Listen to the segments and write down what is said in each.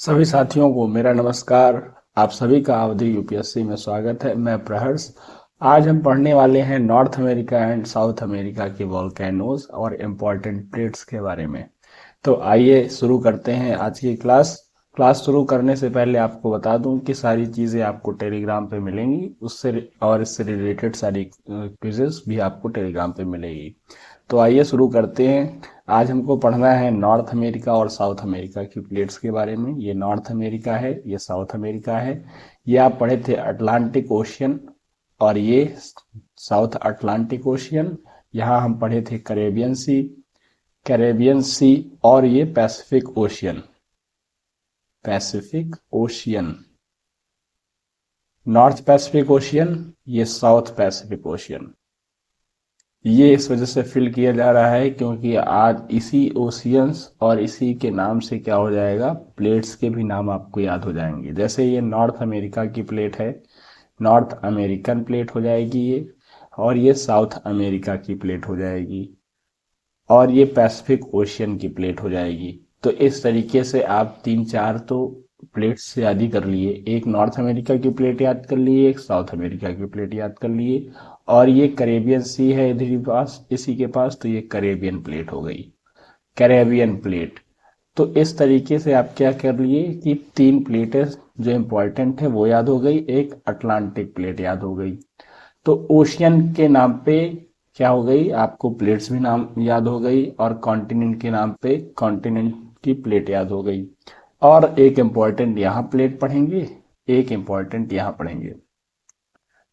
सभी साथियों को मेरा नमस्कार। आप सभी का अवधि यूपीएससी में स्वागत है। मैं प्रहर्ष। आज हम पढ़ने वाले हैं north America and south America के वॉल्केनोज और इम्पोर्टेंट प्लेट्स के बारे में। तो आइए शुरू करते हैं आज की क्लास। क्लास शुरू करने से पहले आपको बता दूं कि सारी चीज़ें आपको टेलीग्राम पे मिलेंगी, उससे और इससे रिलेटेड सारी क्विजेस भी आपको टेलीग्राम पे मिलेगी। तो आइए शुरू करते हैं। आज हमको पढ़ना है नॉर्थ अमेरिका और साउथ अमेरिका की प्लेट्स के बारे में। ये नॉर्थ अमेरिका है, ये साउथ अमेरिका है। ये आप पढ़े थे अटलांटिक ओशियन, और ये साउथ अटलांटिक ओशियन। यहाँ हम पढ़े थे कैरेबियन सी, और ये Pacific ocean. Pacific ocean, north Pacific ocean, ये साउथ पैसिफिक ओशियन। ये इस वजह से फिल किया जा रहा है क्योंकि आज इसी ओशियंस और इसी के नाम से क्या हो जाएगा, प्लेट्स के भी नाम आपको याद हो जाएंगे। जैसे ये नॉर्थ अमेरिका की प्लेट है, नॉर्थ अमेरिकन प्लेट हो जाएगी ये। और ये साउथ अमेरिका की प्लेट हो जाएगी, और ये पैसिफिक ओशियन की प्लेट हो जाएगी। तो इस तरीके से आप तीन चार तो प्लेट्स से याद ही कर लिए। एक नॉर्थ अमेरिका की प्लेट याद कर लिए, एक साउथ अमेरिका की प्लेट याद कर लिए, और ये करेबियन सी है इधर ही पास, इसी के पास, तो ये करेबियन प्लेट हो गई, कैरेबियन प्लेट। तो इस तरीके से आप क्या कर लिए कि तीन प्लेटें जो इम्पोर्टेंट है वो याद हो गई, एक अटलांटिक प्लेट याद हो गई। तो ओशियन के नाम पे क्या हो गई, आपको प्लेट्स भी नाम याद हो गई, और कॉन्टिनेंट के नाम पे कॉन्टिनेंट की प्लेट याद हो गई। और एक इम्पॉर्टेंट यहाँ प्लेट पढ़ेंगे, एक इम्पॉर्टेंट यहाँ पढ़ेंगे।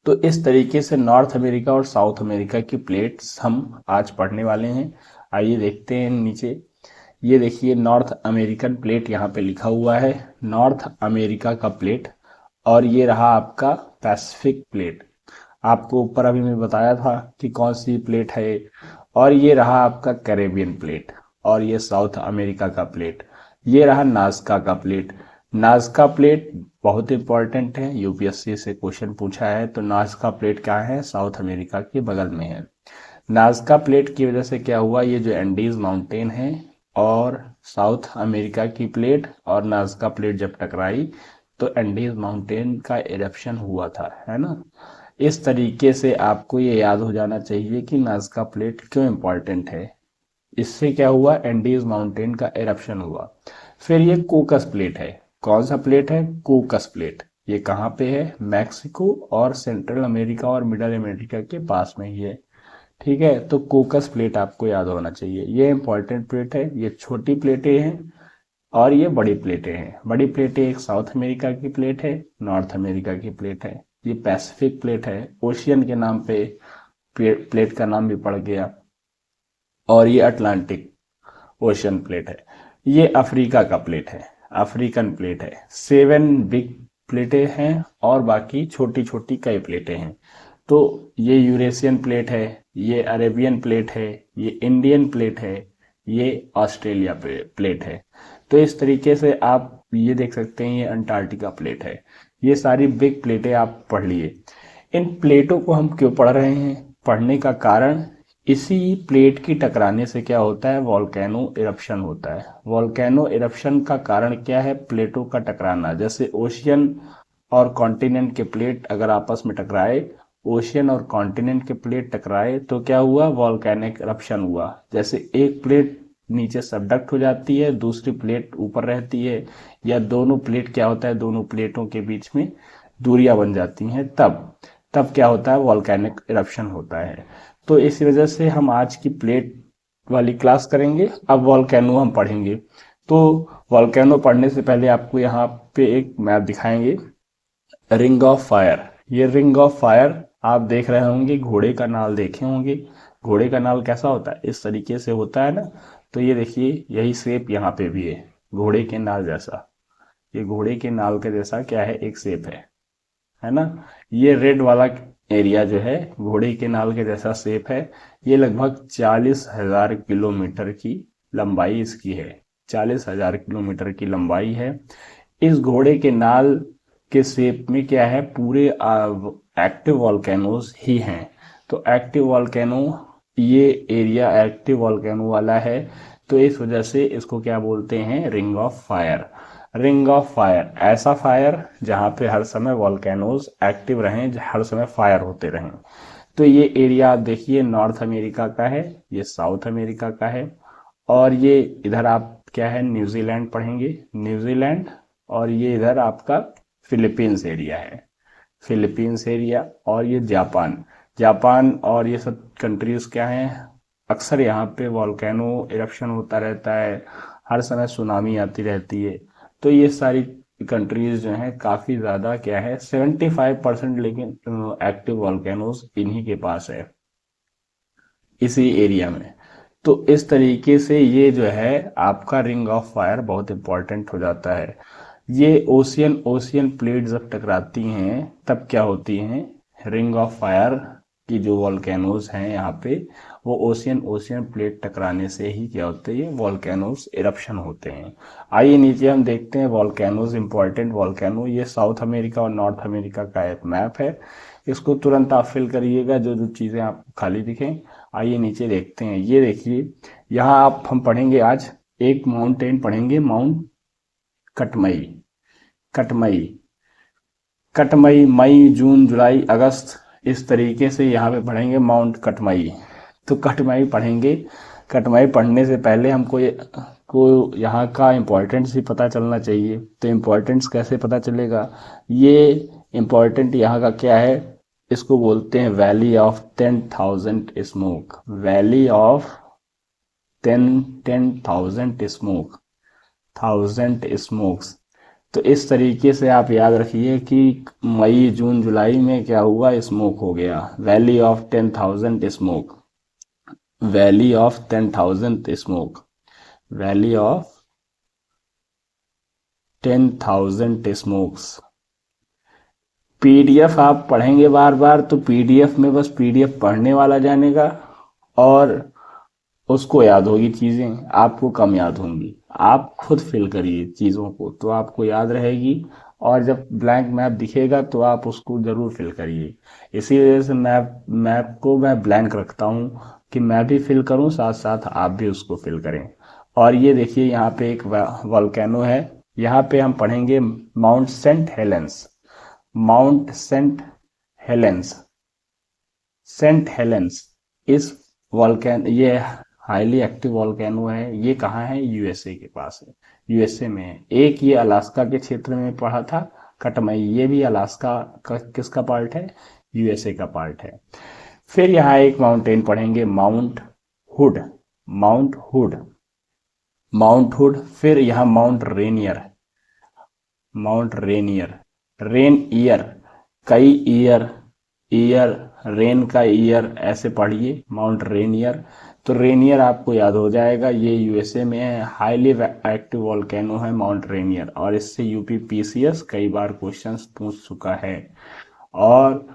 तो इस तरीके से नॉर्थ अमेरिका और साउथ अमेरिका की प्लेट्स हम आज पढ़ने वाले हैं। आइए देखते हैं नीचे। ये देखिए नॉर्थ अमेरिकन प्लेट यहाँ पे लिखा हुआ है, नॉर्थ अमेरिका का प्लेट। और ये रहा आपका पैसिफिक प्लेट। आपको ऊपर अभी मैं बताया था कि कौन सी प्लेट है। और ये रहा आपका कैरेबियन प्लेट, और ये साउथ अमेरिका का प्लेट। ये रहा नाज़का का प्लेट। नाज़का प्लेट बहुत इंपॉर्टेंट है, यूपीएससी से क्वेश्चन पूछा है। तो नाज़का प्लेट क्या है, साउथ अमेरिका के बगल में है। नाज़का प्लेट की वजह से क्या हुआ, ये जो एंडीज माउंटेन है और साउथ अमेरिका की प्लेट और नाज़का प्लेट जब टकराई तो एंडीज माउंटेन का इरप्शन हुआ था, है ना। इस तरीके से आपको ये याद हो जाना चाहिए कि नाज़का प्लेट क्यों इम्पोर्टेंट है। इससे क्या हुआ, एंडीज माउंटेन का इरप्शन हुआ। फिर ये कोकस प्लेट है। कौन सा प्लेट है, कोकस प्लेट। ये कहाँ पे है, मैक्सिको और सेंट्रल अमेरिका और मिडल अमेरिका के पास में ही है। ठीक है, तो कोकस प्लेट आपको याद होना चाहिए। ये इंपॉर्टेंट प्लेट है, ये छोटी प्लेटें हैं और ये बड़ी प्लेटें हैं। बड़ी प्लेटें एक साउथ अमेरिका की प्लेट है, नॉर्थ अमेरिका की प्लेट है। ये पैसिफिक प्लेट है, ओशियन के नाम पे प्लेट का नाम भी पड़ गया। और ये अटलांटिक ओशियन प्लेट है। ये अफ्रीका का प्लेट है, अफ्रीकन प्लेट है। 7 बिग प्लेटें हैं और बाकी छोटी छोटी कई प्लेटें हैं। तो ये यूरेशियन प्लेट है, ये अरेबियन प्लेट है, ये इंडियन प्लेट है, ये ऑस्ट्रेलिया प्लेट है। तो इस तरीके से आप ये देख सकते हैं, ये अंटार्कटिका प्लेट है। ये सारी बिग प्लेटें आप पढ़ लिए। इन प्लेटों को हम क्यों पढ़ रहे हैं, पढ़ने का कारण, इसी प्लेट की टकराने से क्या होता है, वॉल्केनो इरप्शन होता है। वॉल्केनो इरप्शन का कारण क्या है, प्लेटों का टकराना। जैसे ओशियन और कॉन्टिनेंट के प्लेट अगर आपस में टकराए, ओशियन और कॉन्टिनेंट के प्लेट टकराए तो क्या हुआ, वॉल्केनिक इरप्शन हुआ। जैसे एक प्लेट नीचे सबडक्ट हो जाती है, दूसरी प्लेट ऊपर रहती है, या दोनों प्लेट क्या होता है, दोनों प्लेटों के बीच में दूरियां बन जाती हैं, तब तब क्या होता है, वॉल्केनिक इरप्शन होता है। तो इस वजह से हम आज की प्लेट वाली क्लास करेंगे। अब वॉल्केनो हम पढ़ेंगे। तो वॉल्केनो पढ़ने से पहले आपको यहाँ पे एक मैप दिखाएंगे, रिंग ऑफ फायर। ये रिंग ऑफ फायर आप देख रहे होंगे, घोड़े का नाल देखे होंगे। घोड़े का नाल कैसा होता है, इस तरीके से होता है ना। तो ये देखिए, यही शेप यहाँ पे भी है, घोड़े के नाल जैसा। ये घोड़े के नाल के जैसा क्या है, एक शेप है ना। ये रेड वाला एरिया जो है, घोड़े के नाल के जैसा शेप है। ये लगभग 40,000 किलोमीटर की लंबाई इसकी है। 40,000 किलोमीटर की लंबाई है। इस घोड़े के नाल के शेप में क्या है, पूरे एक्टिव वॉल्केनोज ही हैं। तो एक्टिव वॉल्केनो, ये एरिया एक्टिव वॉल्केनो वाला है। तो इस वजह से इसको क्या बोलते हैं, ring of fire. Ring of fire, ऐसा फायर जहां पे हर समय वॉल्केनोज एक्टिव रहें, हर समय फायर होते रहें। तो ये एरिया आप देखिए नॉर्थ अमेरिका का है, ये साउथ अमेरिका का है, और ये इधर आप क्या है न्यूजीलैंड पढ़ेंगे, न्यूजीलैंड, और ये इधर आपका फिलीपींस एरिया है, फिलीपींस एरिया, और ये जापान, जापान और ये सब कंट्रीज क्या हैं, अक्सर यहाँ पे वॉल्केनो इरप्शन होता रहता है, हर समय सुनामी आती रहती है। तो ये सारी कंट्रीज जो हैं काफ़ी ज़्यादा क्या है 75% लेकिन एक्टिव वॉल्केनोज इन्हीं के पास है इसी एरिया में। तो इस तरीके से ये जो है आपका रिंग ऑफ फायर बहुत इंपॉर्टेंट हो जाता है। ये ओशियन ओशियन प्लेट जब टकराती हैं तब क्या होती हैं, रिंग ऑफ फायर की जो वॉल्केनोज हैं यहाँ पे, वो ओशियन ओशियन प्लेट टकराने से ही क्या होते हैं, वॉल्केनोज इरप्शन होते हैं। आइए नीचे हम देखते हैं वॉल्केनोज, इंपॉर्टेंट वॉल्केनो। ये साउथ अमेरिका और नॉर्थ अमेरिका का एक मैप है, इसको तुरंत आप फिल करिएगा जो जो चीज़ें आपको खाली दिखें। आइए नीचे देखते हैं, ये देखिए यहाँ आप हम पढ़ेंगे आज एक माउंटेन पढ़ेंगे, माउंट कटमई, कटमई, कटमई, मई जून जुलाई अगस्त, इस तरीके से यहाँ पे पढ़ेंगे माउंट कटमई। तो कटमई पढ़ेंगे, कटमई पढ़ने से पहले हमको ये को यहाँ का इम्पोर्टेंस ही पता चलना चाहिए। तो इम्पोर्टेंस कैसे पता चलेगा, ये इम्पोर्टेंट यहाँ का क्या है, इसको बोलते हैं valley of 10,000 smoke, valley of 10,000 smoke, 1000 smokes. तो इस तरीके से आप याद रखिए कि मई जून जुलाई में क्या हुआ, स्मोक हो गया, valley of 10,000 smoke, valley of 10,000 smoke, valley of 10,000 smokes. PDF आप पढ़ेंगे बार बार, तो पीडीएफ में बस पीडीएफ पढ़ने वाला जानेगा और उसको याद होगी चीज़ें, आपको कम याद होंगी। आप खुद फिल करिए चीज़ों को तो आपको याद रहेगी, और जब ब्लैंक मैप दिखेगा तो आप उसको ज़रूर फिल करिए। इसी वजह से मैप को मैं ब्लैंक रखता हूँ कि मैं भी फिल करूँ, साथ साथ आप भी उसको फिल करें। और ये देखिए यहाँ पे एक वॉल्केनो है, यहाँ पे हम पढ़ेंगे Mount Saint Helens, Mount Saint Helens, Saint Helens. इस वॉल्केन ये हाईली एक्टिव वॉल्केनो है, ये कहाँ है, यूएसए के पास है, यूएसए में है। एक ये अलास्का के क्षेत्र में पढ़ा था कटमई, ये भी अलास्का का किसका पार्ट है, यूएसए का पार्ट है। फिर यहाँ एक माउंटेन पढ़ेंगे mount hood, mount hood, mount hood. फिर यहाँ mount Rainier, mount Rainier, rain year, कई ईयर, ईयर, रेन का ईयर, ऐसे पढ़िए माउंट रेनियर। तो रेनियर आपको याद हो जाएगा, ये यूएसए में है, हाईली एक्टिव वॉल्केनो है माउंट रेनियर, और इससे यूपी पीसीएस कई बार क्वेश्चंस पूछ चुका है। और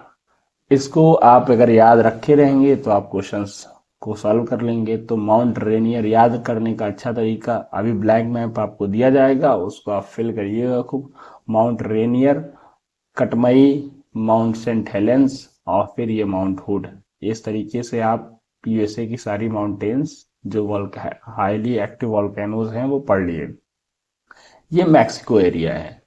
इसको आप अगर याद रखे रहेंगे तो आप क्वेश्चंस को सॉल्व कर लेंगे। तो माउंट रेनियर याद करने का अच्छा तरीका, अभी ब्लैंक मैप आपको दिया जाएगा, उसको आप फिल करिएगा खूब, Mount Rainier, Katmai, Mount Saint Helens, और फिर ये माउंट हुड। इस तरीके से आप यूएसए की सारी माउंटेन्स जो हाईली एक्टिव वॉल्केनोज हैं वो पढ़ लिए। ये मैक्सिको एरिया है,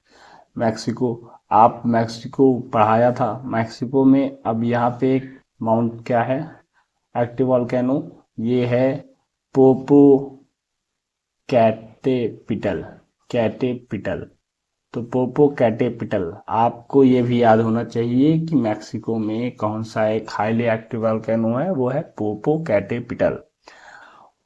मैक्सिको, आप मैक्सिको पढ़ाया था, मैक्सिको में अब यहाँ पे एक माउंट क्या है एक्टिव वॉल्केनो, ये है पोपो कैटेपिटल, कैटेपिटल। तो पोपो कैटेपिटल, आपको ये भी याद होना चाहिए कि मैक्सिको में कौन सा एक हाईली एक्टिव वॉल्केनो है, वो है पोपो कैटेपिटल।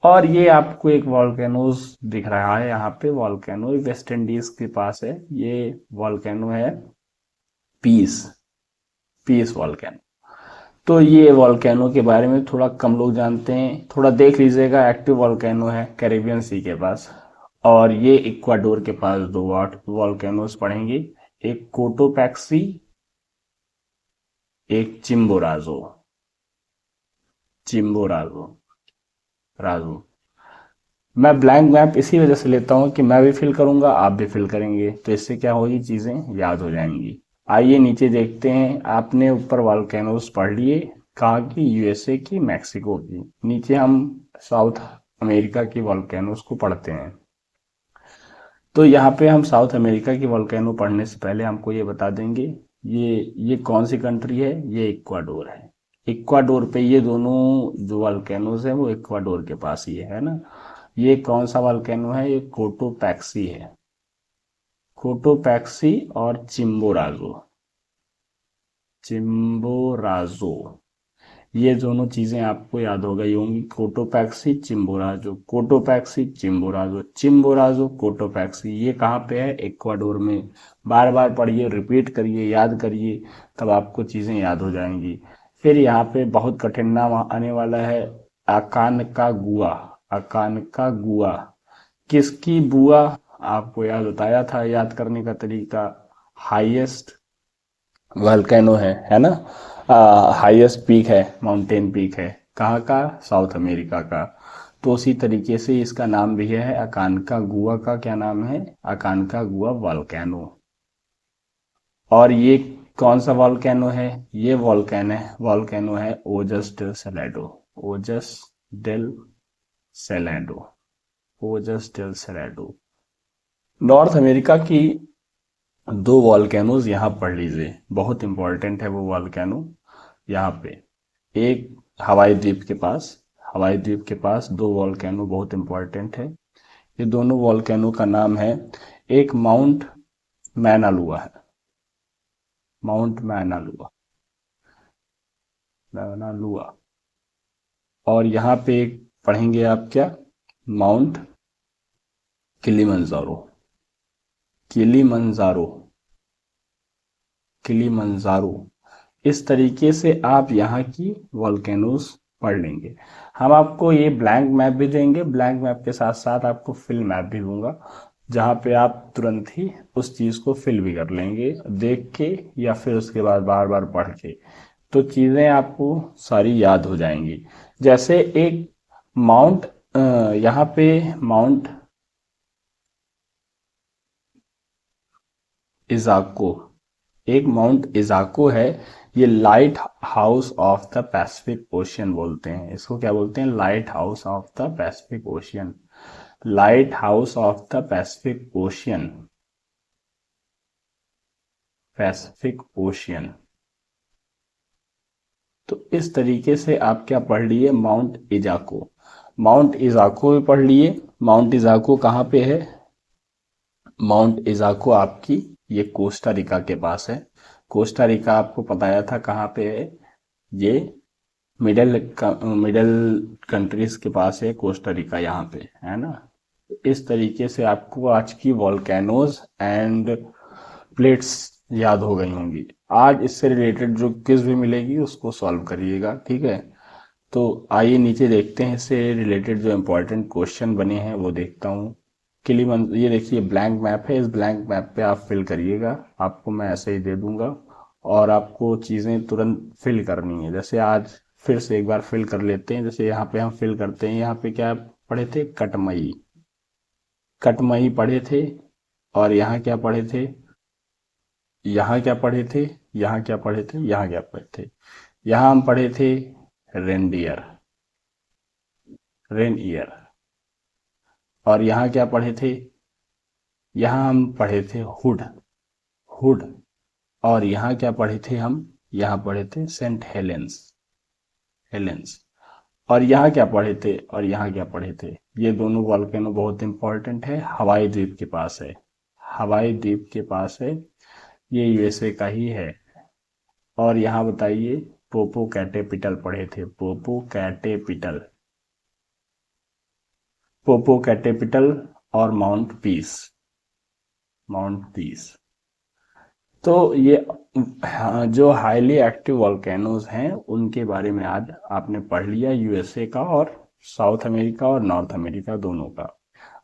और ये आपको एक वॉल्केनोज दिख रहा है यहाँ पे, वॉल्केनो वेस्ट इंडीज के पास है, ये वॉल्केनो है पीस, पीस वॉल्केनो। तो ये वॉल्केनो के बारे में थोड़ा कम लोग जानते हैं, थोड़ा देख लीजिएगा। एक्टिव वॉल्केनो है कैरिबियन सी के पास, और ये इक्वाडोर के पास दो वॉल्केनोस पढ़ेंगे, एक कोटोपैक्सी, एक चिम्बोराजो, चिम्बोराजो, राजू। मैं ब्लैंक मैप इसी वजह से लेता हूँ कि मैं भी फिल करूंगा, आप भी फिल करेंगे, तो इससे क्या होगी, चीज़ें याद हो जाएंगी। आइए नीचे देखते हैं, आपने ऊपर वॉल्केनोस पढ़ लिए, कहाँ की, यूएसए की, मैक्सिको की। नीचे हम साउथ अमेरिका की वॉल्केनोस को पढ़ते हैं। तो यहाँ पे हम साउथ अमेरिका की वॉल्केनो पढ़ने से पहले हमको ये बता देंगे, ये कौन सी कंट्री है, ये इक्वाडोर है। इक्वाडोर पे ये दोनों जो वॉल्केनोज हैं वो इक्वाडोर के पास ही है ना। ये कौन सा वॉल्केनो है, ये कोटोपैक्सी है। कोटोपैक्सी और चिम्बोराजो, चिम्बोराजो, ये दोनों चीजें आपको याद हो गई होंगी। Cotopaxi Chimborazo, Cotopaxi Chimborazo, Chimborazo Cotopaxi, ये कहाँ पे है, इक्वाडोर में। बार बार पढ़िए, रिपीट करिए, याद करिए, तब आपको चीजें याद हो जाएंगी। फिर यहाँ पे बहुत कठिन नाम आने वाला है, अकानकागुआ। अकानकागुआ किसकी बुआ, आपको याद बताया था, याद करने का तरीका। हाईएस्ट वल्केनो है ना, हाईएस्ट पीक है, माउंटेन पीक है, कहाँ का, साउथ अमेरिका का। तो उसी तरीके से इसका नाम भी है अकानकागुआ। का क्या नाम है, अकानकागुआ वॉल्केनो। और ये कौन सा वॉल्केनो है, ये वॉल्केनो है ओजस डेल सेलेडो। ओजस डेल सेलेडो, ओजस डेल सेलेडो। नॉर्थ अमेरिका की दो वॉल्केनोज यहाँ पढ़ लीजिए, बहुत इंपॉर्टेंट है वो वॉल्केनो। यहाँ पे एक हवाई द्वीप के पास, हवाई द्वीप के पास दो वॉल्केनो बहुत इंपॉर्टेंट है। ये दोनों वॉल्केनो का नाम है, एक माउंट मैनालुआ है, माउंट मैनालुआ, मैनालुआ। और यहाँ पे एक पढ़ेंगे आप क्या, माउंट किलीमंजारो, किलीमंजारो, किलीमंजारो। इस तरीके से आप यहाँ की वॉल्केनोज पढ़ लेंगे। हम आपको ये ब्लैंक मैप भी देंगे, ब्लैंक मैप के साथ साथ आपको फिल मैप भी दूंगा, जहाँ पे आप तुरंत ही उस चीज़ को फिल भी कर लेंगे देख के, या फिर उसके बाद बार बार पढ़ के, तो चीज़ें आपको सारी याद हो जाएंगी। जैसे एक माउंट, यहाँ पे माउंट इजाको, एक माउंट इजाको है, ये light house of the Pacific ocean बोलते हैं इसको। क्या बोलते हैं, light house of the Pacific ocean, light house of the Pacific ocean, Pacific ocean. तो इस तरीके से आप क्या पढ़ लिए, माउंट इजाको, माउंट इजाको भी पढ़ लिए। माउंट इजाको कहाँ पे है, माउंट इजाको आपकी ये कोस्टा रिका के पास है। कोस्टा रिका आपको बताया था कहाँ पे है, ये मिडल मिडल कंट्रीज के पास है कोस्टा रिका, यहाँ पे है ना। इस तरीके से आपको आज की वॉल्केनोज एंड प्लेट्स याद हो गई होंगी। आज इससे रिलेटेड जो क्विज भी मिलेगी उसको सॉल्व करिएगा, ठीक है। तो आइए नीचे देखते हैं इससे रिलेटेड जो इम्पोर्टेंट क्वेश्चन बने हैं वो देखता हूँ। किलीमन, ये देखिए ब्लैंक मैप है, इस ब्लैंक मैप पे आप फिल करिएगा, आपको मैं ऐसे ही दे दूंगा और आपको चीज़ें तुरंत फिल करनी है। जैसे आज फिर से एक बार फिल कर लेते हैं, जैसे यहाँ पे हम फिल करते हैं, यहाँ पे क्या पढ़े थे, कटमई, कटमई पढ़े थे। और यहाँ क्या पढ़े थे, यहाँ क्या पढ़े थे, यहाँ क्या पढ़े थे, यहाँ क्या पढ़े थे, यहाँ हम पढ़े थे रेनडियर, रेन ईयर। और यहाँ क्या पढ़े थे, यहाँ हम पढ़े थे हुड, हुड। और यहाँ क्या पढ़े थे हम, यहाँ पढ़े थे सेंट हेलेंस, हेलेंस। और यहाँ क्या पढ़े थे, और यहाँ क्या पढ़े थे, ये दोनों वॉल्केनो बहुत इंपॉर्टेंट है, हवाई द्वीप के पास है, हवाई द्वीप के पास है, ये यूएसए का ही है। और यहाँ बताइए, पोपो कैटेपिटल पढ़े थे, पोपो कैटेपिटल, पोपो कैटेपिटल। और माउंट पीस, माउंट पीस। तो ये जो हाईली एक्टिव वॉल्केनोज हैं उनके बारे में आज आपने पढ़ लिया, यूएसए का और साउथ अमेरिका और नॉर्थ अमेरिका दोनों का।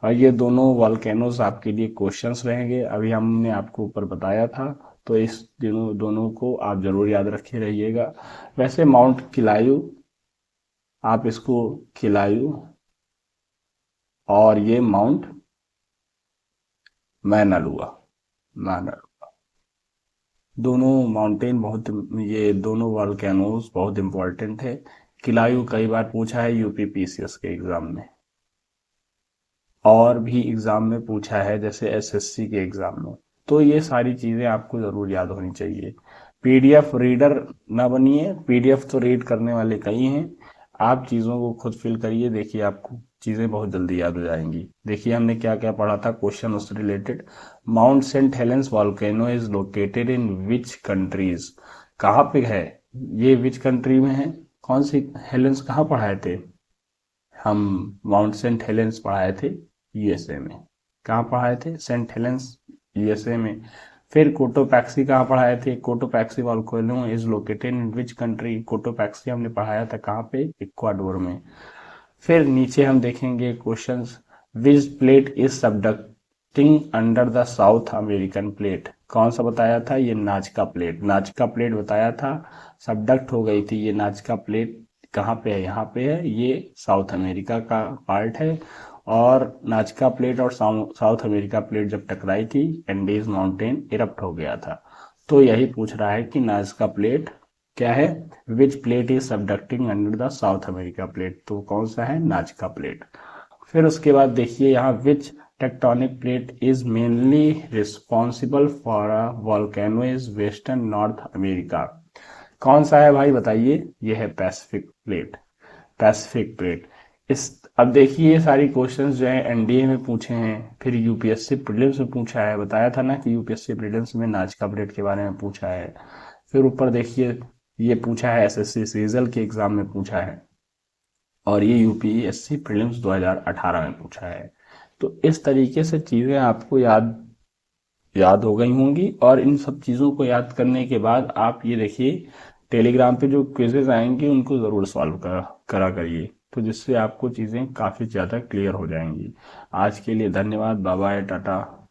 और ये दोनों वॉल्केनोज आपके लिए क्वेश्चंस रहेंगे, अभी हमने आपको ऊपर बताया था, तो इस दोनों दोनों को आप जरूर याद रखे रहिएगा। वैसे माउंट किलायू, आप इसको किलायू, और ये माउंट मैनालुआ, मैनालुआ, दोनों माउंटेन बहुत, ये दोनों वॉल्केनोज बहुत इंपॉर्टेंट है। किलायू कई बार पूछा है यूपी पीसीएस के एग्जाम में। और भी एग्जाम में पूछा है, जैसे एसएससी के एग्जाम में। तो ये सारी चीजें आपको जरूर याद होनी चाहिए। पीडीएफ रीडर ना बनिए, पीडीएफ तो रीड करने वाले कई हैं, आप चीजों को खुद फिल करिए, देखिए आपको चीजें बहुत जल्दी याद हो जाएंगी। देखिए हमने क्या क्या पढ़ा था, क्वेश्चन उससे related. Mount Saint Helens volcano is located in which countries, कहाँ पे है ये, विच कंट्री में है, कौन सी हेलेंस कहाँ पढ़ाए थे हम, माउंट सेंट हेलेंस पढ़ाए थे यूएसए में। कहाँ पढ़ाए थे, सेंट हेलेंस यूएसए में। फिर कोटोपैक्सी कहाँ पढ़ाए थे, Cotopaxi volcano is located in which country, Cotopaxi हमने पढ़ाया था कहाँ पे, इक्वाडोर में। फिर नीचे हम देखेंगे questions, which plate is subducting under the south American plate, कौन सा बताया था, ये नाजका प्लेट, नाजका प्लेट बताया था, सबडक्ट हो गई थी ये नाजका प्लेट, कहाँ पे है, यहाँ पे है, ये साउथ अमेरिका का पार्ट है। और नाजका प्लेट और साउथ अमेरिका प्लेट जब टकराई थी, एंडीज माउंटेन इरप्ट हो गया था। तो यही पूछ रहा है कि नाजका प्लेट क्या है, which plate is subducting under the South America plate, तो कौन सा है, नाजका प्लेट। फिर उसके बाद देखिए यहाँ, which tectonic plate is mainly responsible for a volcano is western North America, कौन सा है भाई बताइए, ये है पैसिफिक प्लेट, पैसिफिक प्लेट। इस अब देखिए ये सारी क्वेश्चंस जो है एनडीए में पूछे हैं, फिर यूपीएससी प्रीलिम्स में पूछा है, बताया था ना कि यूपीएससी प्रीलिम्स में नाजका प्लेट के बारे में पूछा है। फिर ऊपर देखिए ये पूछा है, एसएससी सीजल के एग्जाम में पूछा है, और ये यूपीएससी प्रीलिम्स 2018 में पूछा है। तो इस तरीके से चीजें आपको याद याद हो गई होंगी, और इन सब चीज़ों को याद करने के बाद आप ये देखिए टेलीग्राम पे जो क्विजेज आएंगे उनको ज़रूर सॉल्व करा करिए, तो जिससे आपको चीज़ें काफ़ी ज़्यादा क्लियर हो जाएंगी। आज के लिए धन्यवाद, बाय बाय, टाटा।